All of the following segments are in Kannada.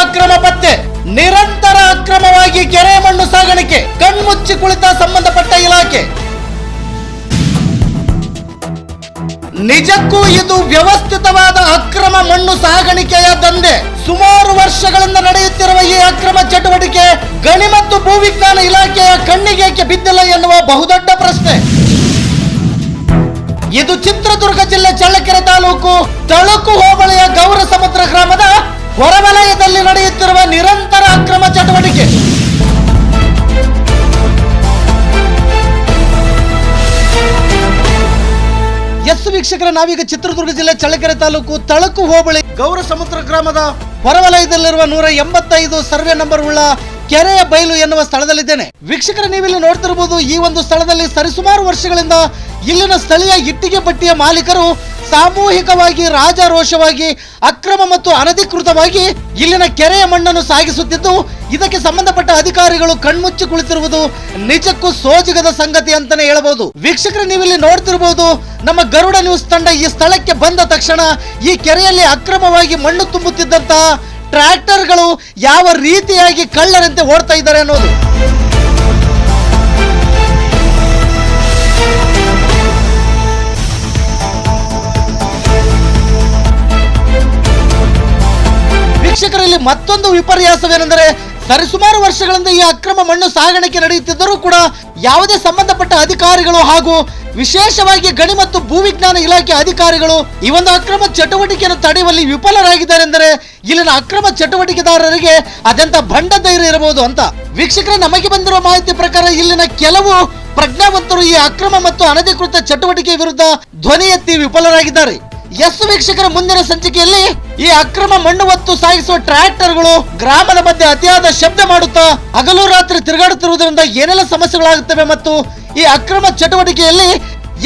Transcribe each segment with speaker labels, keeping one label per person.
Speaker 1: ಅಕ್ರಮ ಪತ್ತೆ. ನಿರಂತರ ಅಕ್ರಮವಾಗಿ ಕೆರೆ ಮಣ್ಣು ಸಾಗಾಣಿಕೆ. ಕಣ್ಮುಚ್ಚಿ ಕುಳಿತ ಸಂಬಂಧಪಟ್ಟ ಇಲಾಖೆ. ನಿಜಕ್ಕೂ ಇದು ವ್ಯವಸ್ಥಿತವಾದ ಅಕ್ರಮ ಮಣ್ಣು ಸಾಗಾಣಿಕೆಯ ದಂಧೆ. ಸುಮಾರು ವರ್ಷಗಳಿಂದ ನಡೆಯುತ್ತಿರುವ ಈ ಅಕ್ರಮ ಚಟುವಟಿಕೆ ಗಣಿ ಮತ್ತು ಭೂವಿಜ್ಞಾನ ಇಲಾಖೆಯ ಕಣ್ಣಿಗೇಕೆ ಬಿದ್ದಿಲ್ಲ ಎನ್ನುವ ಬಹುದೊಡ್ಡ ಪ್ರಶ್ನೆ. ಇದು ಚಿತ್ರದುರ್ಗ ಜಿಲ್ಲೆ ಚಳ್ಳಕೆರೆ ತಾಲೂಕು ತಳುಕು ಹೋಬಳಿಯ ಗೌರಸಮುದ್ರ ಗ್ರಾಮದ ಹೊರವಲಯದಲ್ಲಿ ನಡೆಯುತ್ತಿರುವ ನಿರಂತರ ಅಕ್ರಮ ಚಟುವಟಿಕೆ. ವೀಕ್ಷಕರ, ನಾವೀಗ ಚಿತ್ರದುರ್ಗ ಜಿಲ್ಲೆ ಚಳ್ಳಕೆರೆ ತಾಲೂಕು ತಳುಕು ಹೋಬಳಿ ಗೌರಸಮುದ್ರ ಗ್ರಾಮದ ಹೊರವಲಯದಲ್ಲಿರುವ 185 ಸರ್ವೆ ನಂಬರ್ ಉಳ್ಳ ಕೆರೆಯ ಬಯಲು ಎನ್ನುವ ಸ್ಥಳದಲ್ಲಿದ್ದೇನೆ. ವೀಕ್ಷಕರ, ನೀವಿಲ್ಲಿ ನೋಡ್ತಿರಬಹುದು, ಈ ಒಂದು ಸ್ಥಳದಲ್ಲಿ ಸರಿಸುಮಾರು ವರ್ಷಗಳಿಂದ ಇಲ್ಲಿನ ಸ್ಥಳೀಯ ಇಟ್ಟಿಗೆ ಬಟ್ಟಿಯ ಮಾಲೀಕರು ಸಾಮೂಹಿಕವಾಗಿ ರಾಜಾರೋಷವಾಗಿ ಅಕ್ರಮ ಮತ್ತು ಅನಧಿಕೃತವಾಗಿ ಇಲ್ಲಿನ ಕೆರೆಯ ಮಣ್ಣನ್ನು ಸಾಗಿಸುತ್ತಿದ್ದು, ಇದಕ್ಕೆ ಸಂಬಂಧಪಟ್ಟ ಅಧಿಕಾರಿಗಳು ಕಣ್ಮುಚ್ಚಿ ಕುಳಿತಿರುವುದು ನಿಜಕ್ಕೂ ಸೋಜಿಗದ ಸಂಗತಿ ಅಂತಾನೆ ಹೇಳಬಹುದು. ವೀಕ್ಷಕರು, ನೀವಿಲ್ಲಿ ನೋಡ್ತಿರಬಹುದು, ನಮ್ಮ ಗರುಡ ನ್ಯೂಸ್ ತಂಡ ಈ ಸ್ಥಳಕ್ಕೆ ಬಂದ ತಕ್ಷಣ ಈ ಕೆರೆಯಲ್ಲಿ ಅಕ್ರಮವಾಗಿ ಮಣ್ಣು ತುಂಬುತ್ತಿದ್ದಂತಹ ಟ್ರ್ಯಾಕ್ಟರ್ಗಳು ಯಾವ ರೀತಿಯಾಗಿ ಕಳ್ಳರಂತೆ ಓಡ್ತಾ ಇದ್ದಾರೆ ಅನ್ನೋದು. ವೀಕ್ಷಕರಲ್ಲಿ ಮತ್ತೊಂದು ವಿಪರ್ಯಾಸವೇನೆಂದರೆ, ಸರಿಸುಮಾರು ವರ್ಷಗಳಿಂದ ಈ ಅಕ್ರಮ ಮಣ್ಣು ಸಾಗಾಣಿಕೆ ನಡೆಯುತ್ತಿದ್ದರೂ ಕೂಡ ಯಾವುದೇ ಸಂಬಂಧಪಟ್ಟ ಅಧಿಕಾರಿಗಳು ಹಾಗೂ ವಿಶೇಷವಾಗಿ ಗಣಿ ಮತ್ತು ಭೂವಿಜ್ಞಾನ ಇಲಾಖೆ ಅಧಿಕಾರಿಗಳು ಈ ಒಂದು ಅಕ್ರಮ ಚಟುವಟಿಕೆಯನ್ನು ತಡೆಯುವಲ್ಲಿ ವಿಫಲರಾಗಿದ್ದಾರೆ ಎಂದರೆ ಇಲ್ಲಿನ ಅಕ್ರಮ ಚಟುವಟಿಕೆದಾರರಿಗೆ ಅದೆಂತ ಭಂಡ ಧೈರ್ಯ ಇರಬಹುದು ಅಂತ. ವೀಕ್ಷಕರೇ, ನಮಗೆ ಬಂದಿರುವ ಮಾಹಿತಿ ಪ್ರಕಾರ ಇಲ್ಲಿನ ಕೆಲವು ಪ್ರಜ್ಞಾವಂತರು ಈ ಅಕ್ರಮ ಮತ್ತು ಅನಧಿಕೃತ ಚಟುವಟಿಕೆ ವಿರುದ್ಧ ಧ್ವನಿ ಎತ್ತಿ ವಿಫಲರಾಗಿದ್ದಾರೆ. ವೀಕ್ಷಕರ, ಮುಂದಿನ ಸಂಚಿಕೆಯಲ್ಲಿ ಈ ಅಕ್ರಮ ಮಣ್ಣು ಹೊತ್ತು ಸಾಗಿಸುವ ಟ್ರ್ಯಾಕ್ಟರ್ಗಳು ಗ್ರಾಮದ ಮಧ್ಯೆ ಅತಿಯಾದ ಶಬ್ದ ಮಾಡುತ್ತಾ ಹಗಲು ರಾತ್ರಿ ತಿರುಗಾಡುತ್ತಿರುವುದರಿಂದ ಏನೆಲ್ಲ ಸಮಸ್ಯೆಗಳಾಗುತ್ತವೆ ಮತ್ತು ಈ ಅಕ್ರಮ ಚಟುವಟಿಕೆಯಲ್ಲಿ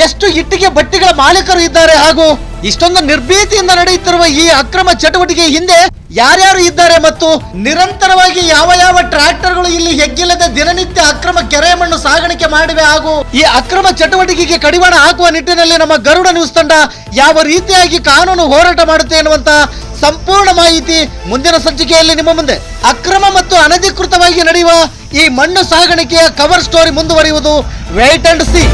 Speaker 1: ಎಷ್ಟು ಇಟ್ಟಿಗೆ ಬಟ್ಟಿಗಳ ಮಾಲೀಕರು ಇದ್ದಾರೆ ಹಾಗೂ ಇಷ್ಟೊಂದು ನಿರ್ಭೀತಿಯಿಂದ ನಡೆಯುತ್ತಿರುವ ಈ ಅಕ್ರಮ ಚಟುವಟಿಕೆ ಹಿಂದೆ ಯಾರ್ಯಾರು ಇದ್ದಾರೆ ಮತ್ತು ನಿರಂತರವಾಗಿ ಯಾವ ಯಾವ ಟ್ರ್ಯಾಕ್ಟರ್ಗಳು ಇಲ್ಲಿ ಹೆಗ್ಗಿಲ್ಲದೆ ದಿನನಿತ್ಯ ಅಕ್ರಮ ಕೆರೆ ಮಣ್ಣು ಸಾಗಾಣಿಕೆ ಮಾಡಿವೆ ಹಾಗೂ ಈ ಅಕ್ರಮ ಚಟುವಟಿಕೆಗೆ ಕಡಿವಾಣ ಹಾಕುವ ನಿಟ್ಟಿನಲ್ಲಿ ನಮ್ಮ ಗರುಡ ನ್ಯೂಸ್ ತಂಡ ಯಾವ ರೀತಿಯಾಗಿ ಕಾನೂನು ಹೋರಾಟ ಮಾಡುತ್ತೆ ಎನ್ನುವಂತ ಸಂಪೂರ್ಣ ಮಾಹಿತಿ ಮುಂದಿನ ಸಂಚಿಕೆಯಲ್ಲಿ ನಿಮ್ಮ ಮುಂದೆ. ಅಕ್ರಮ ಮತ್ತು ಅನಧಿಕೃತವಾಗಿ ನಡೆಯುವ ಈ ಮಣ್ಣು ಸಾಗಾಣಿಕೆಯ ಕವರ್ ಸ್ಟೋರಿ ಮುಂದುವರಿಯುವುದು. Wait and C.